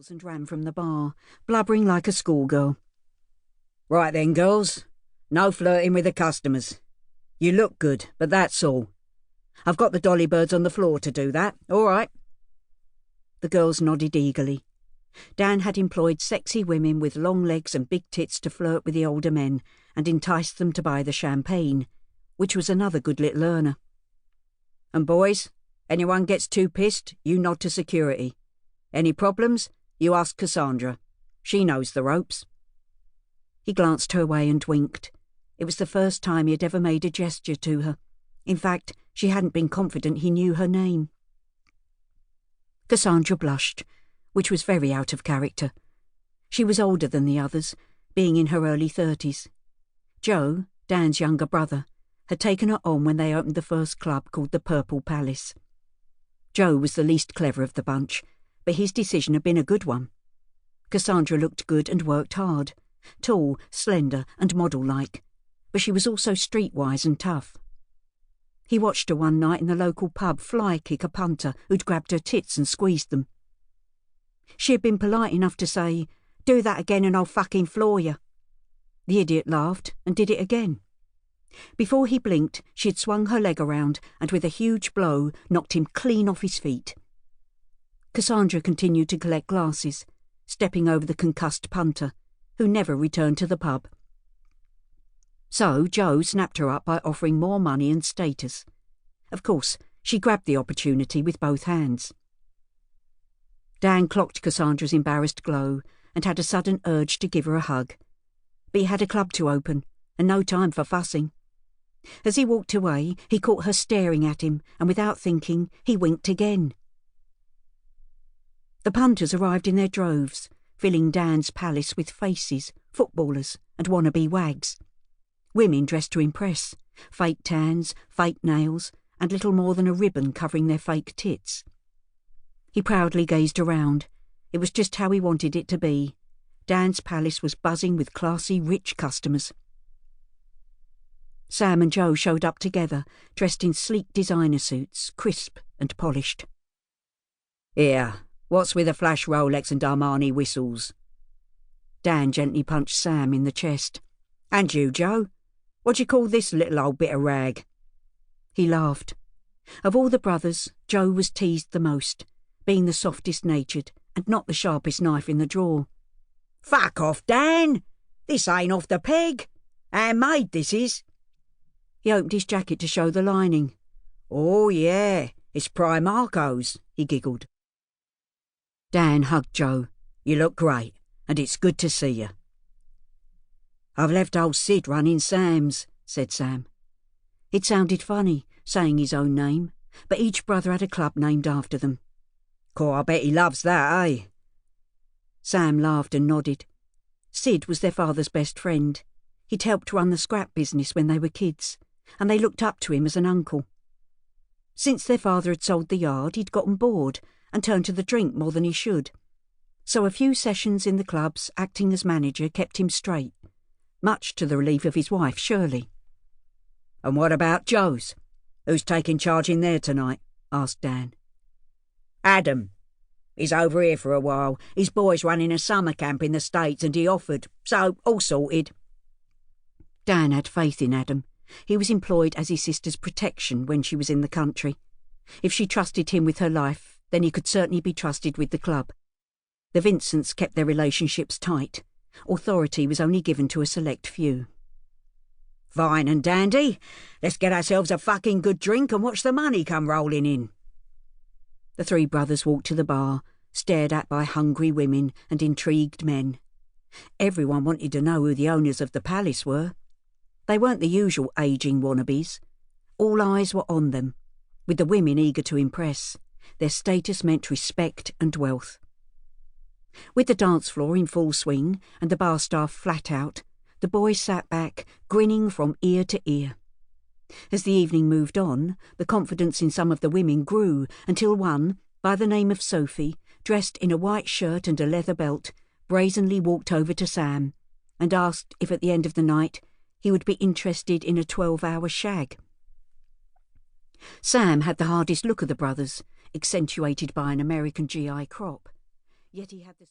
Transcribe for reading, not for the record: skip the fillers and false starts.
heels and ran from the bar, blubbering like a schoolgirl. "Right then, girls. No flirting with the customers. You look good, but that's all. I've got the dolly birds on the floor to do that, all right." The girls nodded eagerly. Dan had employed sexy women with long legs and big tits to flirt with the older men and entice them to buy the champagne, which was another good little earner. "And boys, anyone gets too pissed, you nod to security. Any problems, you ask Cassandra. She knows the ropes." He glanced her way and winked. It was the first time he had ever made a gesture to her. In fact, she hadn't been confident he knew her name. Cassandra blushed, which was very out of character. She was older than the others, being in her early 30s. Joe, Dan's younger brother, had taken her on when they opened the first club called the Purple Palace. Joe was the least clever of the bunch, but his decision had been a good one. Cassandra looked good and worked hard, tall, slender and model-like, but she was also streetwise and tough. He watched her one night in the local pub fly-kick a punter who'd grabbed her tits and squeezed them. She had been polite enough to say, "Do that again and I'll fucking floor you." The idiot laughed and did it again. Before he blinked, she had swung her leg around and with a huge blow knocked him clean off his feet. Cassandra continued to collect glasses, stepping over the concussed punter, who never returned to the pub. So Joe snapped her up by offering more money and status. Of course, she grabbed the opportunity with both hands. Dan clocked Cassandra's embarrassed glow and had a sudden urge to give her a hug. But he had a club to open, and no time for fussing. As he walked away, he caught her staring at him, and without thinking, he winked again. The punters arrived in their droves, filling Dan's palace with faces, footballers, and wannabe wags. Women dressed to impress, fake tans, fake nails, and little more than a ribbon covering their fake tits. He proudly gazed around. It was just how he wanted it to be. Dan's palace was buzzing with classy, rich customers. Sam and Joe showed up together, dressed in sleek designer suits, crisp and polished. "Here, what's with the flash Rolex and Armani whistles?" Dan gently punched Sam in the chest. "And you, Joe? What do you call this little old bit of rag?" He laughed. Of all the brothers, Joe was teased the most, being the softest-natured and not the sharpest knife in the drawer. "Fuck off, Dan! This ain't off the peg. Handmade, this is." He opened his jacket to show the lining. "Oh, yeah, it's Primarco's," he giggled. Dan hugged Joe. "You look great, and it's good to see you." "I've left old Sid running Sam's," said Sam. It sounded funny, saying his own name, but each brother had a club named after them. "Course, I bet he loves that, eh?" Sam laughed and nodded. Sid was their father's best friend. He'd helped run the scrap business when they were kids, and they looked up to him as an uncle. Since their father had sold the yard, he'd gotten bored and turned to the drink more than he should. So a few sessions in the clubs, acting as manager, kept him straight, much to the relief of his wife, Shirley. "And what about Joe's? Who's taking charge in there tonight?" asked Dan. "Adam. He's over here for a while. His boy's running a summer camp in the States and he offered, so all sorted." Dan had faith in Adam. He was employed as his sister's protection when she was in the country. If she trusted him with her life, then he could certainly be trusted with the club. The Vincents kept their relationships tight. Authority was only given to a select few. "Fine and dandy. Let's get ourselves a fucking good drink and watch the money come rolling in." The three brothers walked to the bar, stared at by hungry women and intrigued men. Everyone wanted to know who the owners of the palace were. They weren't the usual ageing wannabes. All eyes were on them, with the women eager to impress. Their status meant respect and wealth. With the dance floor in full swing and the bar staff flat out, the boys sat back, grinning from ear to ear. As the evening moved on, the confidence in some of the women grew until one, by the name of Sophie, dressed in a white shirt and a leather belt, brazenly walked over to Sam and asked if at the end of the night he would be interested in a 12-hour shag. Sam had the hardest look of the brothers, accentuated by an American GI crop. Yet he had the